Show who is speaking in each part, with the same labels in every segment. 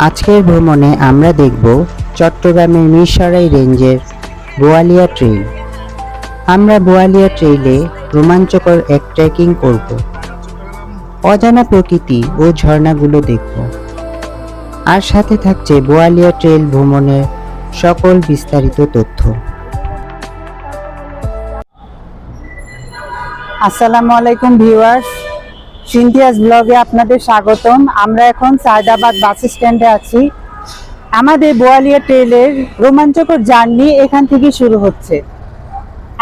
Speaker 1: আজকের ভ্রমণে আমরা দেখব চট্টগ্রামের মিরসরাই রেঞ্জের বোয়ালিয়া ট্রেইল। আমরা বোয়ালিয়া ট্রেইলে রোমাঞ্চকর এক ট্রেকিং করব, অজানা প্রকৃতি ও ঝর্ণাগুলো দেখব, আর সাথে থাকছে বোয়ালিয়া ট্রেইল ভ্রমণের সকল বিস্তারিত তথ্য।
Speaker 2: আসসালামু আলাইকুম ভিউয়ার্স, সিনথিয়াস ব্লগে আপনাদের স্বাগতম। আমরা এখন সায়দাবাদ বাস স্ট্যান্ডে আছি। আমাদের বোয়ালিয়া ট্রেইলের রোমাঞ্চকর জার্নি এখান থেকে শুরু হচ্ছে।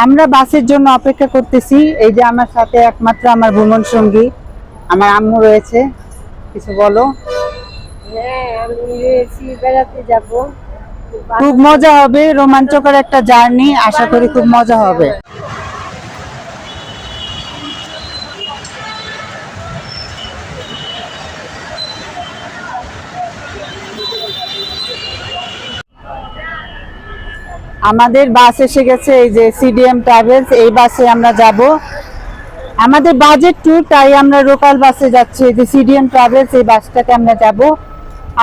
Speaker 2: আমরা বাসের জন্য অপেক্ষা করতেছি। এই যে আমার সাথে একমাত্র আমার ভ্রমণ সঙ্গী আমার আম্মু রয়েছে। কিছু বলো।
Speaker 3: হ্যাঁ, আমি বেড়াতে যাব।
Speaker 2: খুব মজা হবে, রোমাঞ্চকর একটা জার্নি, আশা করি খুব মজা হবে। আমাদের বাস এসে গেছে, এই যে সিডিএম ট্রাভেলস, এই বাসে আমরা যাব। আমাদের বাজেট ট্যুর, তাই আমরা লোকাল বাসে যাচ্ছি। এই যে সিডিএম ট্রাভেলস, এই বাসটাকে আমরা যাব।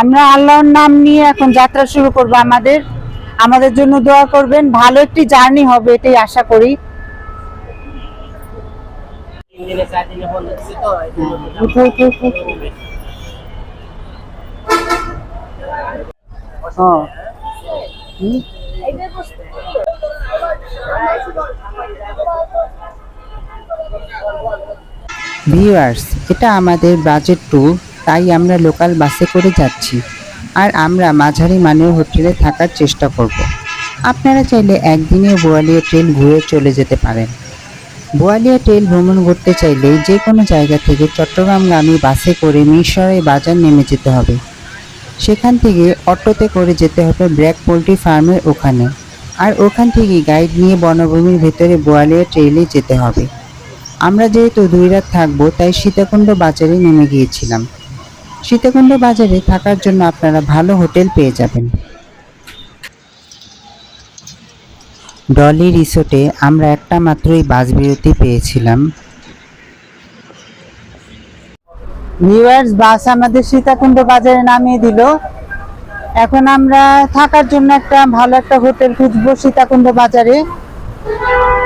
Speaker 2: আমরা আল্লাহর নাম নিয়ে এখন যাত্রা শুরু করব। আমাদের জন্য দোয়া করবেন, ভালো একটি জার্নি হবে এটাই আশা করি।
Speaker 1: ভিউয়ার্স, এটা আমাদের বাজেট ট্যুর, তাই আমরা লোকাল বাসে করে যাচ্ছি, আর আমরা মাঝারি মানের হোটেলে থাকার চেষ্টা করব। আপনারা চাইলে একদিনে বোয়ালিয়া ট্রেইল ঘুরে চলে যেতে পারেন। বোয়ালিয়া ট্রেইল ভ্রমণ করতে চাইলে যে কোনো জায়গা থেকে চট্টগ্রামগামী বাসে করে মিরসরাই বাজার নেমে যেতে হবে। সেখান থেকে অটোতে করে যেতে হবে ব্র্যাক পোল্ট্রি ফার্মের ওখানে, আর ওখান থেকে গাইড নিয়ে বনভূমির ভেতরে বোয়ালিয়া ট্রেইলে যেতে হবে। আমরা যেহেতু 2 রাত থাকবো, তাই সীতাকুণ্ড বাজারে নেমে গিয়েছিলাম। সীতাকুণ্ড বাজারে থাকার জন্য আপনারা ভালো হোটেল পেয়ে যাবেন। ডলি রিসোর্টে আমরা একটা মাত্রই বাস বিরতি পেয়েছিলাম।
Speaker 2: ভিউয়ার্স, বাস আমাদের সীতাকুণ্ড বাজারে নামিয়ে দিল। এখন আমরা থাকার জন্য একটা ভালো একটা হোটেল খুঁজবো সীতাকুণ্ড বাজারে।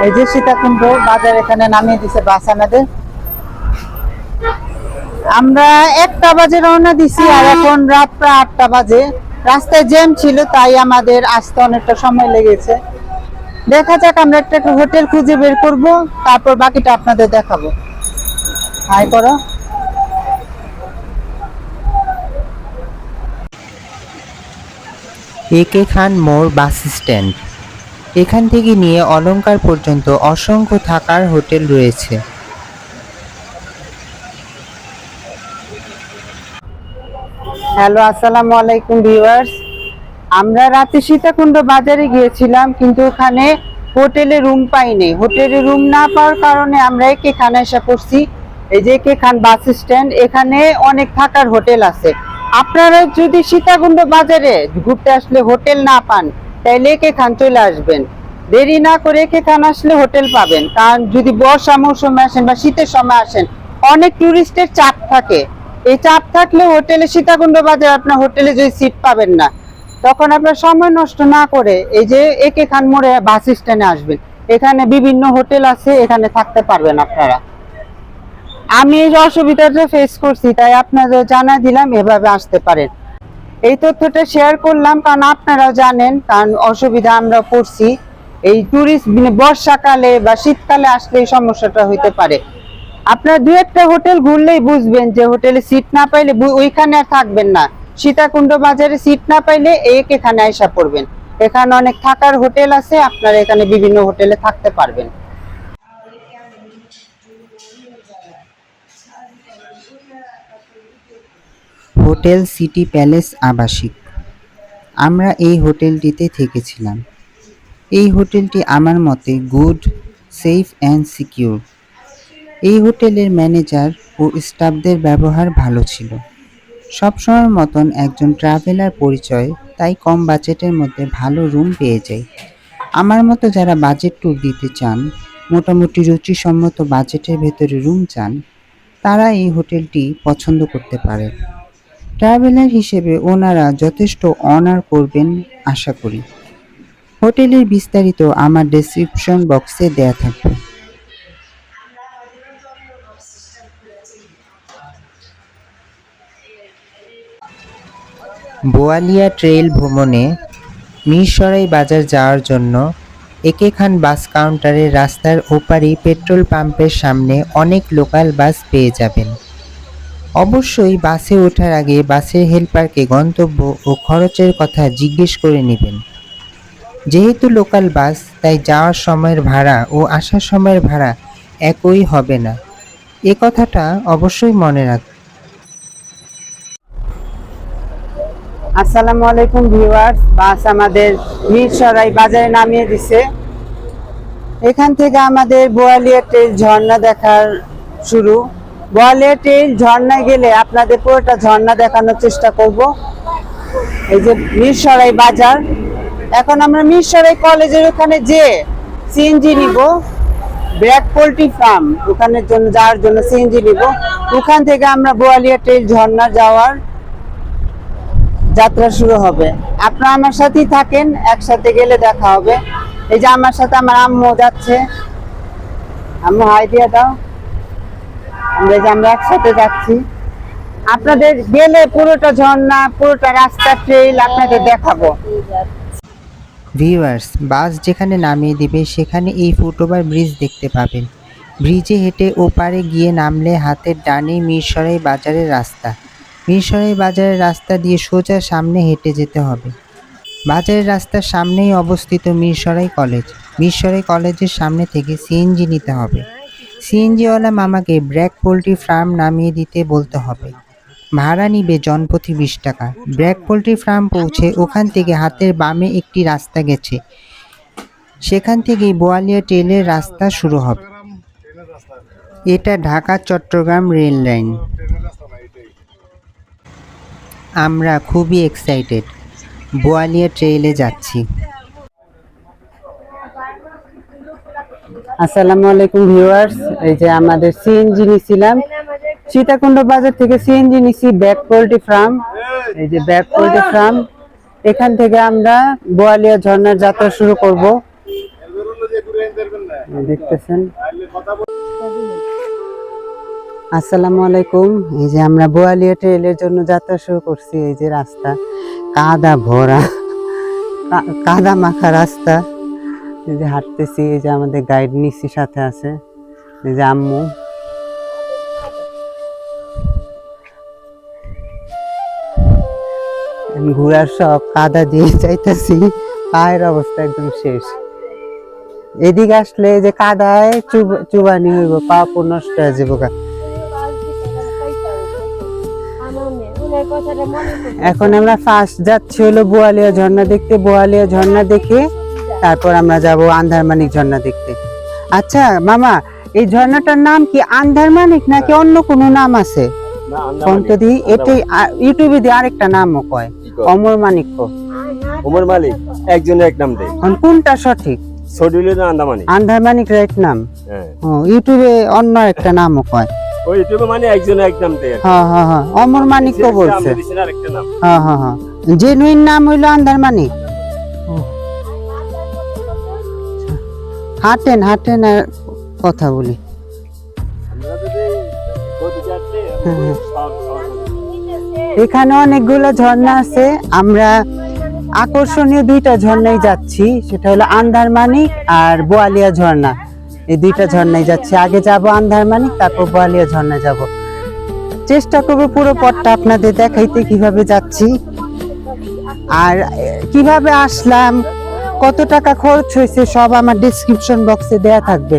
Speaker 2: এই যে সীতাকুণ্ড বাজার এখানে নামিয়ে দিছে বাস আমাদের। আমরা 1টা বাজে রওনা দিছি, আর এখন রাত প্রায় 8টা বাজে। রাস্তায় জ্যাম ছিল, তাই আমাদের আসতে অনেকটা সময় লেগেছে। দেখা যাক, আমরা একটা হোটেল খুঁজে বের করব, তারপর বাকিটা আপনাদের দেখাবো। হাই করো।
Speaker 1: একে খান মোড় বাস স্ট্যান্ড। এখান থেকে নিয়ে অলংকার পর্যন্ত অসংখ্য থাকার হোটেল রয়েছে।
Speaker 2: হ্যালো, আসসালামু আলাইকুম ভিউয়ার্স। আমরা রাতে সীতাকুণ্ড বাজারে গিয়েছিলাম, কিন্তু ওখানে হোটেলে রুম পাইনি। হোটেলে রুম না পাওয়ার কারণে আমরা একে খান এসে পড়ছি। এই যে একে খান বাস স্ট্যান্ড, এখানে অনেক থাকার হোটেল আছে। আপনারা যদি সীতাকুণ্ড বাজারে ঘুরতে আসলে হোটেল না পান, তাহলে একে খান চলে আসবেন। দেরি না করে একে খান আসলে হোটেল পাবেন। কারণ যদি বর্ষা মৌসুমে আসেন বা শীতের সময় আসেন, অনেক টুরিস্টের চাপ থাকে। এই চাপ থাকলে হোটেলে সীতাকুণ্ড বাজার আপনার হোটেলে যদি সিট পাবেন না, তখন আপনার সময় নষ্ট না করে এই যে একে খান মোড়ে বাস স্ট্যান্ডে আসবেন। এখানে বিভিন্ন হোটেল আছে, এখানে থাকতে পারবেন আপনারা। আমি এই অসুবিধাটা ফেস করছি, তাই আপনাদের জানা দিলাম এভাবে আসতে পারেন। এই তথ্যটা শেয়ার করলাম কারণ আপনারাও জানেন, কারণ অসুবিধা আমরা পড়ছি। এই টুরিস্ট বর্ষাকালে বা শীতকালে আসলে এই সমস্যাটা হইতে পারে। আপনার দু একটা হোটেল ঘুরলেই বুঝবেন যে হোটেলে সিট না পাইলে ওইখানে আর থাকবেন না। সীতাকুণ্ড বাজারে সিট না পাইলে এখানে আইসা পড়বেন। এখানে অনেক থাকার হোটেল আছে, আপনারা এখানে বিভিন্ন হোটেলে থাকতে পারবেন।
Speaker 1: হোটেল সিটি প্যালেস আবাসিক, আমরা এই হোটেলটিতে থেকেছিলাম। এই হোটেলটি আমার মতে গুড, সেফ অ্যান্ড সিকিউর। এই হোটেলের ম্যানেজার ও স্টাফদের ব্যবহার ভালো ছিল। সবসময়ের মতন একজন ট্রাভেলার পরিচয়, তাই কম বাজেটের মধ্যে ভালো রুম পেয়ে যাই। আমার মতো যারা বাজেট ট্যুর দিতে চান, মোটামুটি রুচিসম্মত বাজেটের ভেতরে রুম চান, তারা এই হোটেলটি পছন্দ করতে পারে। ট্রাভেলার হিসেবে ওনারা যথেষ্ট অনার করবেন আশা করি। হোটেলের বিস্তারিত আমার ডেসক্রিপশন বক্সে দেয়া থাকবে। বোয়ালিয়া ট্রেইল ভ্রমণে মিরসরাই বাজার যাওয়ার জন্য একে খান বাস কাউন্টারের রাস্তার ওপারেই পেট্রোল পাম্পের সামনে অনেক লোকাল বাস পেয়ে যাবেন। অবশ্যই বাসে ওঠার আগে বাসের হেল্পারকে গন্তব্য ও খরচের কথা জিজ্ঞেস করে নেবেন। যেহেতু লোকাল বাস, তাই যাওয়ার সময়ের ভাড়া ও আসার সময়ের ভাড়া একই হবে না, এ কথাটা অবশ্যই মনে রাখবেন।
Speaker 2: আসসালামু আলাইকুম ভিউয়ার্স। বাস আমাদের মিরসরাই বাজারে নামিয়ে দিছে। এখান থেকে আমাদের বোয়ালিয়া ট্রেইল ঝর্ণা দেখার শুরু। বোয়ালিয়া ট্রেইল ঝর্ণায় গেলে আপনাদের পুরোটা ঝর্ণা দেখানোর চেষ্টা করব। এই যে মিরসরাই বাজার। এখন আমরা মিরসরাই কলেজের ওখানে যে সিএনজি নিব, ব্র্যাক পোল্ট্রি ফার্ম, ওখানের জন্য যাওয়ার জন্য সিএনজি নিব। ওখান থেকে আমরা বোয়ালিয়া ট্রেইল ঝর্ণা যাওয়ার যাত্রা শুরু হবে। আপনারা আমার সাথেই থাকেন, একসাথে গেলে দেখা হবে। এই যে আমার সাথে আমার আম্মু যাচ্ছে। আম্মু হাই দিয়ে দাও। আমরা একসাথে যাচ্ছি। আপনাদের গেলে পুরোটা ঝর্ণা, পুরোটা রাস্তা, ট্রেইল আপনাদের দেখাবো।
Speaker 1: ভিউয়ার্স, বাস যেখানে নামিয়ে দিবে সেখানে এই ফুটওভার ব্রিজ দেখতে পাবেন। ব্রিজে হেঁটে ওপারে গিয়ে নামলে হাতের ডানে মিরসরাই বাজারের রাস্তা। মিরসরাই বাজারের রাস্তা দিয়ে সোজা সামনে হেঁটে যেতে হবে। বাজারের রাস্তার সামনেই অবস্থিত মিরসরাই কলেজ। মিরসরাই কলেজের সামনে থেকে সিএনজি নিতে হবে। সিএনজিওয়ালা মামাকে ব্র্যাক পোল্ট্রি ফার্ম নামিয়ে দিতে বলতে হবে। ভাড়া নিবে জনপ্রতি 20 টাকা। ব্র্যাক পোল্ট্রি ফার্ম পৌঁছে ওখান থেকে হাতের বামে একটি রাস্তা গেছে, সেখান থেকেই বোয়ালিয়া ট্রেইলের রাস্তা শুরু হবে। এটা ঢাকা চট্টগ্রাম রেল লাইন। আমরা খুবই এক্সাইটেড, বোয়ালিয়া ট্রেইলে যাচ্ছি।
Speaker 2: আসসালামু আলাইকুম ভিউয়ার্স। এই যে আমাদের সিএনজি নিছিলাম, সীতাকুণ্ড বাজার থেকে সিএনজি নিছি ব্র্যাক পোল্ট্রি ফার্ম। এই যে ব্র্যাক পোল্ট্রি ফার্ম, এখান থেকে আমরা বোয়ালিয়া ঝর্ণার যাত্রা শুরু করব। দেখতেছেন। আসসালামু আলাইকুম। এই যে আমরা বোয়ালিয়া ট্রেইলের জন্য যাত্রা শুরু করছি। এই যে রাস্তা কাদা ভরা, কাদা মাখা রাস্তা। এই যে হাঁটতেছি। এই যে আমাদের গাইড নিচ্ছি, সাথে আছে এই যে আম্মু। ঘোড়ার সব কাদা দিয়ে যাইতেছি, পায়ের অবস্থা একদম শেষ। এদিকে আসলে যে কাদায় চুবানি হইব, পা পু নষ্ট হয়ে যাবো গা। এখন আমরা ফার্স্ট যাচ্ছি হলো বোয়ালিয়া ঝর্ণা দেখতে। বোয়ালিয়া ঝর্ণা দেখে তারপর আমরা যাব আন্ধারমানিক ঝর্ণা দেখতে। আচ্ছা মামা, এই ঝর্ণাটার নাম কি আন্ধারমানিক নাকি অন্য কোনো নাম আছে? পন্তদি এটাই ইউটিউবে দিয়ে আরেকটা নামও কয়, অমর মানিক্য।
Speaker 4: ওমর মালিক একজনের এক নাম দেয়।
Speaker 2: কোনটা সঠিক?
Speaker 4: সডিলে না আন্দামানি?
Speaker 2: আন্ধারমানিক রাইট নাম।
Speaker 4: হ্যাঁ,
Speaker 2: ও ইউটিউবে অন্য একটা নামও কয়।
Speaker 4: ওই ইউটিউবে মানে একজনের এক নাম দেয়।
Speaker 2: হ্যাঁ হ্যাঁ হ্যাঁ, অমর মানিক্য বলছে।
Speaker 4: আরেকটা নাম।
Speaker 2: হ্যাঁ হ্যাঁ হ্যাঁ, জেনুইন নাম হইলো আন্ধারমানিক। হাঁটেন হাঁটেন আর কথা বলি। এখানে অনেকগুলো ঝর্ণা আছে। আমরা আকর্ষণীয় দুইটা ঝর্ণায় যাচ্ছি, সেটা হলো আন্ধারমানিক আর বোয়ালিয়া ঝর্ণা। এই দুইটা ঝর্ণায় যাচ্ছি। আগে যাব আন্ধারমানিক, তারপর বোয়ালিয়া ঝর্ণা যাব। চেষ্টা করবো পুরো পথটা আপনাদের দেখাইতে কিভাবে যাচ্ছি আর কিভাবে আসলাম, কত টাকা খরচ হয়েছে সব আমার ডেসক্রিপশন বক্সে দেয়া থাকবে।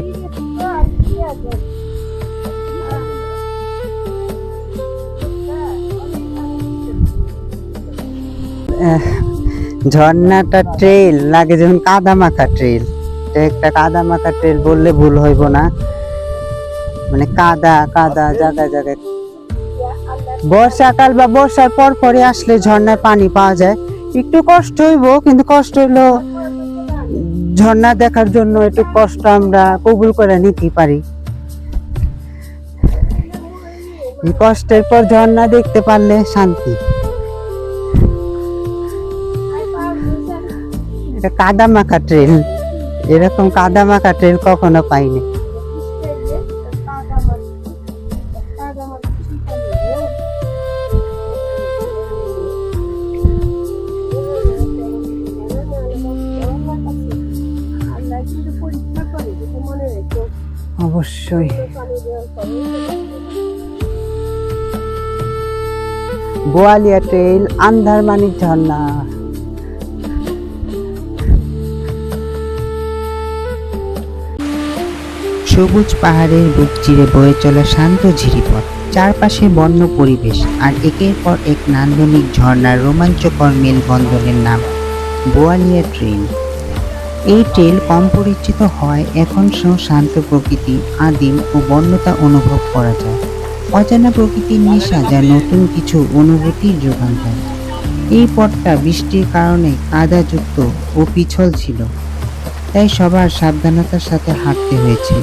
Speaker 2: ঝর্ণাটা ট্রেল লাগে যেমন কাদামাখা ট্রেল। এটা একটা কাদামাখা ট্রেল বললে ভুল হইব না, মানে কাদা কাদা জায়গায় জায়গায়। বর্ষাকাল বা বর্ষার পর পরে আসলে ঝর্ণায় পানি পাওয়া যায়। একটু কষ্ট হইব, কিন্তু কষ্ট হইলো ঝর্ণা দেখার জন্য একটু কষ্ট আমরা কবুল করে নিতে পারি। এই কষ্টের পর ঝর্ণা দেখতে পারলে শান্তি। এটা কাদামাখা ট্রেল, এরকম কাদামাখা ট্রেল কখনো পাইনি। অবশ্যই বোয়ালিয়া ট্রেল, আন্ধারমানিক ঝর্ণা।
Speaker 1: সবুজ পাহাড়ের বুক চিরে বয়ে চলা শান্ত ঝিরিপথ, চারপাশে বন্য পরিবেশ আর একের পর এক নান্দনিক ঝর্ণার রোমাঞ্চকর মেলবন্ধনের নাম বোয়ালিয়া ট্রেল। এই ট্রেল কম পরিচিত হয়, এখন শান্ত প্রকৃতি, আদিম ও বন্যতা অনুভব করা যায়। অজানা প্রকৃতির নেশা যা নতুন কিছু অনুভূতির যোগান দেয়। এই পথটা বৃষ্টির কারণে কাদাযুক্ত ও পিছল ছিল, তাই সবার সাবধানতার সাথে হাঁটতে হয়েছে।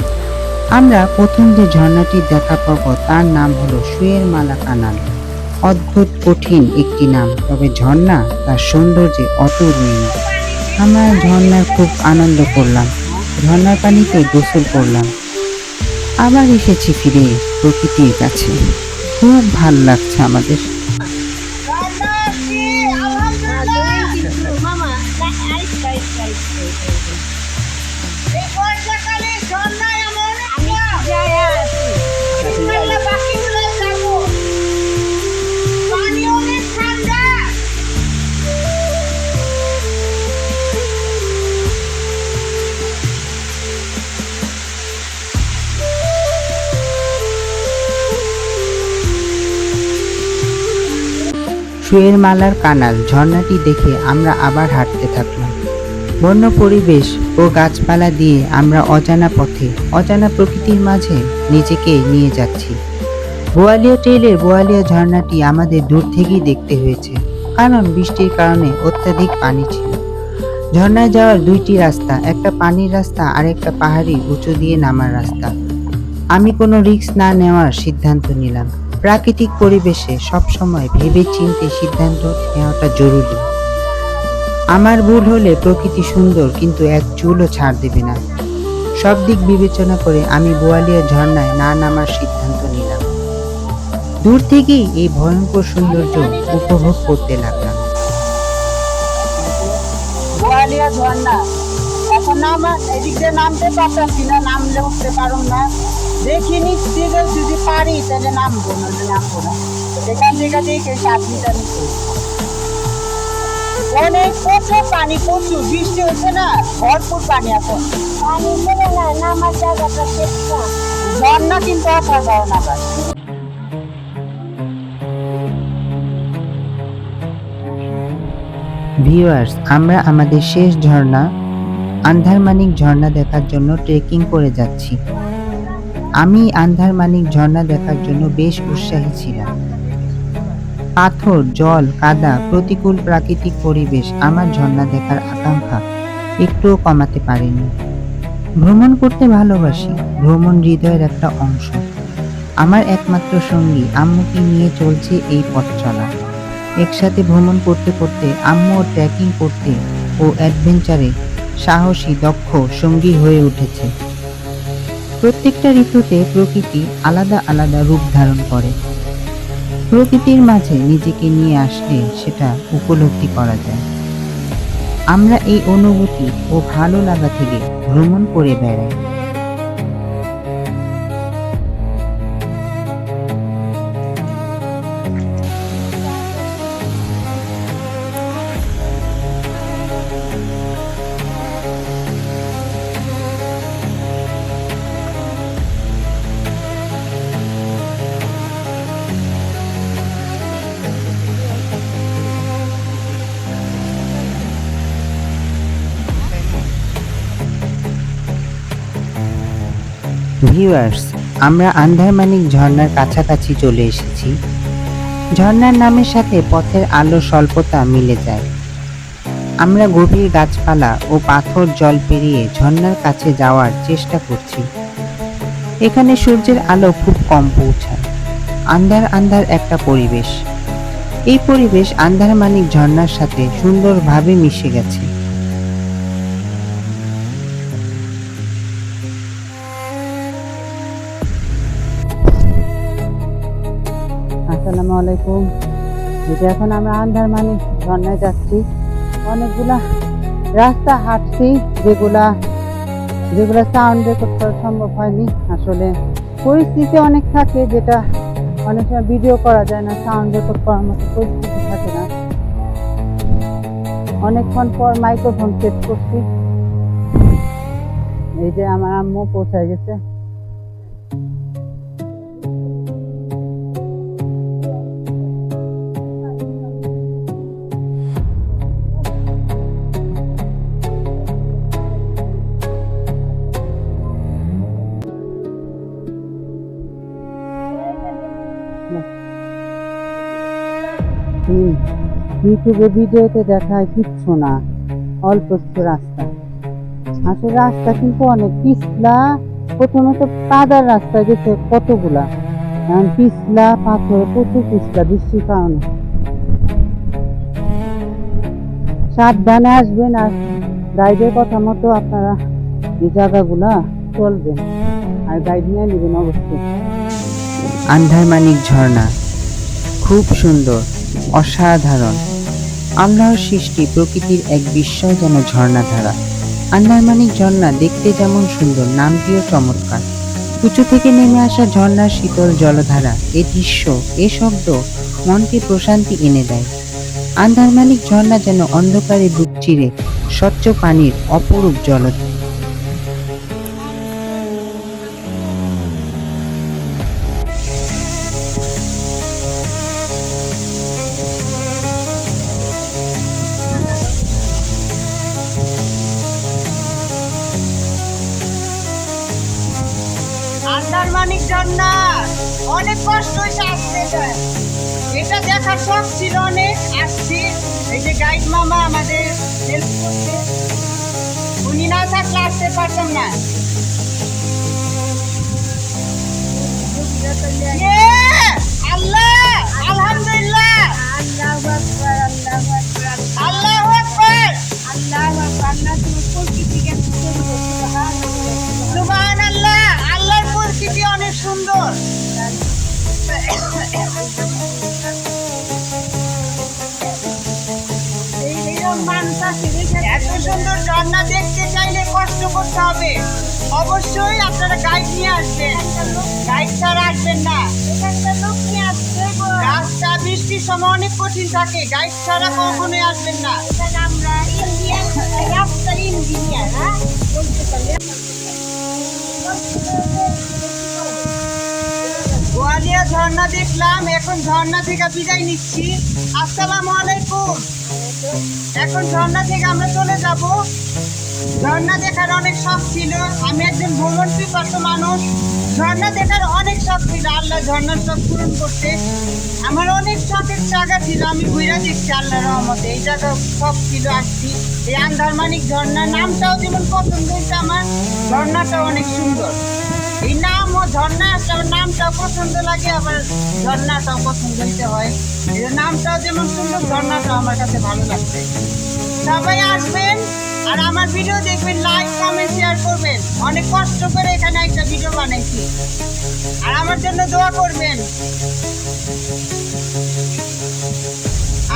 Speaker 1: আমরা প্রথম যে ঝর্ণাটি দেখা পাবো তার নাম হলো সুয়ের মালা কানাল। অদ্ভুত কঠিন একটি নাম, তবে ঝর্ণা তার সৌন্দর্যে অতুলনীয়। আমরা ঝর্ণার খুব আনন্দ করলাম, ঝর্ণার পানিতে গোসল করলাম। আবার এসেছি ফিরে প্রকৃতির কাছে, খুব ভালো লাগছে আমাদের। সুয়ের মালার কানাল ঝর্ণাটি দেখে আমরা আবার হাঁটতে থাকলাম। বন্য পরিবেশ ও গাছপালা দিয়ে আমরা অজানা পথে, অজানা প্রকৃতির মাঝে নিজেকে নিয়ে যাচ্ছি। বোয়ালিয়া ট্রেলের বোয়ালিয়া ঝর্ণাটি আমাদের দূর থেকেই দেখতে হয়েছে, কারণ বৃষ্টির কারণে অত্যাধিক পানি ছিল। ঝর্ণায় যাওয়ার দুইটি রাস্তা, একটা পানির রাস্তা আর একটা পাহাড়ি উঁচু দিয়ে নামার রাস্তা। আমি কোনো রিস্ক না নেওয়ার সিদ্ধান্ত নিলাম। প্রাকৃতিক পরিবেশে সবসময় ভেবে চিন্তে সিদ্ধান্ত নেওয়াটা জরুরি। আমার ভুল হলে প্রকৃতি সুন্দর, কিন্তু এক চুলও ছাড় দেবে না। সব দিক বিবেচনা করে আমি বোয়ালিয়া ঝর্ণায় না নামার সিদ্ধান্ত নিলাম। দূর থেকেই এই ভয়ঙ্কর সৌন্দর্য উপভোগ করতে লাগলাম।
Speaker 2: বোয়ালিয়া ঝর্ণা এখন এদিক দিয়ে নামতে পারতাম না, নামলে উঠতে পারুম না। দেখি নিচ্ছি যে যদি পারি তাহলে নামবো, নামবো না। এখান থেকে দেখে 7 মিটার নিচে অনেক প্রচুর পানি, প্রচুর বৃষ্টি হচ্ছে না, ভরপুর পানি এখন।
Speaker 3: পানি ছিল না, নামার জায়গাটা চেষ্টা।
Speaker 2: ঝর্ণা কিন্তু অসাধারণ আবার।
Speaker 1: ভিউয়ার্স, আমরা আমাদের শেষ ঝর্ণা আন্ধারমানিক ঝর্ণা দেখার জন্য ট্রেকিং করে যাচ্ছি। আমি আন্ধারমানিক ঝর্ণা দেখার জন্য বেশ উৎসাহী ছিলাম। পাথর, জল, কাদা, প্রতিকূল প্রাকৃতিক পরিবেশ আমার ঝর্ণা দেখার আকাঙ্ক্ষা একটুও কমাতে পারেনি। ভ্রমণ করতে ভালোবাসি, ভ্রমণ হৃদয়ের একটা অংশ। আমার একমাত্র সঙ্গী আম্মুকে নিয়ে চলছে এই পথ চলা। একসাথে ভ্রমণ করতে করতে আম্মু ট্রেকিং করতে ও অ্যাডভেঞ্চারে সাহসী, দক্ষ সঙ্গী হয়ে উঠেছে। প্রত্যেকটা ঋতুতে প্রকৃতি আলাদা আলাদা রূপ ধারণ করে। প্রকৃতির মাঝে নিজেকে নিয়ে আসলে সেটা উপলব্ধি করা যায়। আমরা এই অনুভূতি ও ভালো লাগা থেকে ভ্রমণ করে বেড়াই। ভিউয়ার্স, আমরা আন্ধারমানিক ঝর্ণার কাছাকাছি চলে এসেছি। ঝর্ণার নামের সাথে পথের আলো স্বল্পতা মিলে যায়। আমরা গভীর গাছপালা ও পাথর জল পেরিয়ে ঝর্ণার কাছে যাওয়ার চেষ্টা করছি। এখানে সূর্যের আলো খুব কম পৌঁছায়। আন্ধার আন্ধার একটা পরিবেশ। এই পরিবেশ আন্ধারমানিক ঝর্ণার সাথে সুন্দরভাবে মিশে গেছে।
Speaker 2: আসসালামু আলাইকুম। এটা এখন আমরা আন্ধারমানিক ঝর্ণায় যাচ্ছি। অনেকগুলা রাস্তা হাঁটছি, যেগুলা সাউন্ড রেকর্ড করা সম্ভব হয়নি। আসলে পরিস্থিতি অনেক থাকে, যেটা অনেক সময় ভিডিও করা যায় না, সাউন্ড রেকর্ড করার মতো পরিস্থিতি থাকে না। অনেকক্ষণ পর মাইক্রোফোন সেট করছি। এই যে আমার আম্মু পৌঁছায় গেছে। ইউটিউবে ভিডিওতে দেখায় কিচ্ছু না, অল্প একটু রাস্তা। আসলে রাস্তা কিন্তু অনেক পিছলা। প্রথমে তো কাদার রাস্তা গেছে কতগুলা, এখন পিছলা, পাথরে প্রচুর পিছলা বৃষ্টির কারণে। সাবধানে আসবেন, আর গাইডের কথা মতো আপনারা এই জায়গাগুলা চলবেন, আর গাইড নিয়ে নেবেন অবশ্যই।
Speaker 1: আন্ধারমানিক ঝর্ণা খুব সুন্দর, অসাধারণ। আল্লাহর সৃষ্টি প্রকৃতির এক বিস্ময় যেন ঝর্ণাধারা। আন্ধারমানিক ঝর্ণা দেখতে যেমন সুন্দর, নামটিও চমৎকার। উঁচু থেকে নেমে আসা ঝর্ণার শীতল জলধারা, এ দৃশ্য, এ শব্দ মনকে প্রশান্তি এনে দেয়। আন্ধারমানিক ঝর্ণা যেন অন্ধকারে বুক চিরে স্বচ্ছ পানির অপরূপ জলধারা।
Speaker 2: আন্ধারমানিক ঝর্ণা অনেক কষ্ট হয়েছে আসতে। এটা দেখার শখ ছিল অনেক, আসছি। এই যে গাইড মামা আমাদের হেল্প করছে, উনি না থাকলে আসতে পারতাম না। আল্লাহ, আলহামদুলিল্লাহ, আল্লাহু আকবার, আল্লাহু আকবার, আল্লাহু আকবার, আল্লাহু আকবার। সুবহানাল্লাহ, আল্লাহর প্রকৃতি অনেক সুন্দর। এত সুন্দর ঝর্ণা দেখতে চাইলে কষ্ট করতে হবে। অবশ্যই আপনারা গাইড নিয়ে আসবেন, গাইড ছাড়া আসবেন না। রাস্তা বৃষ্টির সময় অনেক কঠিন থাকে, গাইড ছাড়া কখনোই আসবেন না।
Speaker 3: এখানে আমরা ইন্ডিয়ান রাস্তা ইঞ্জিনিয়ার, হ্যাঁ বলতে পারি।
Speaker 2: গোয়ালিয়া ঝর্ণা দেখলাম, এখন ঝর্ণা থেকে বিদায় নিচ্ছি। আসসালামু আলাইকুম। এখন ঝর্ণা থেকে আমরা চলে যাব। ঝর্ণা দেখার অনেক শখ ছিল, আমি একজন ভ্রমণ পিপাসু মানুষ। ঝর্ণা দেখার অনেক শখ ছিল, আল্লাহ ঝর্ণার শখ পূরণ করতে। আমার অনেক শখের জায়গা ছিল, আমি ঘুরে দেখছি আল্লাহর রহমতে। এই জায়গা শখ ছিল, আসছি। এই আন্দারমানিক ঝর্ণা নামটাও যেমন পছন্দ হয়েছে আমার, ঝর্ণাটাও অনেক সুন্দর। এই নাম ও ঝর্ণা নামটাও পছন্দ লাগে, আবার ঝর্ণাটাও পছন্দ হইতে হয়। এই নামটাও যেমন সুন্দর, ঝর্ণাটাও আমার কাছে ভালো লাগছে। সবাই আসবেন আর আমার ভিডিও দেখবেন, লাইক কমেন্ট শেয়ার করবেন। অনেক কষ্ট করে এখানে একটা ভিডিও বানাইছি, আর আমার জন্য দোয়া করবেন।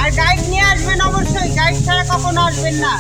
Speaker 2: আর গাইড নিয়ে আসবেন অবশ্যই, গাইড ছাড়া কখনো আসবেন না।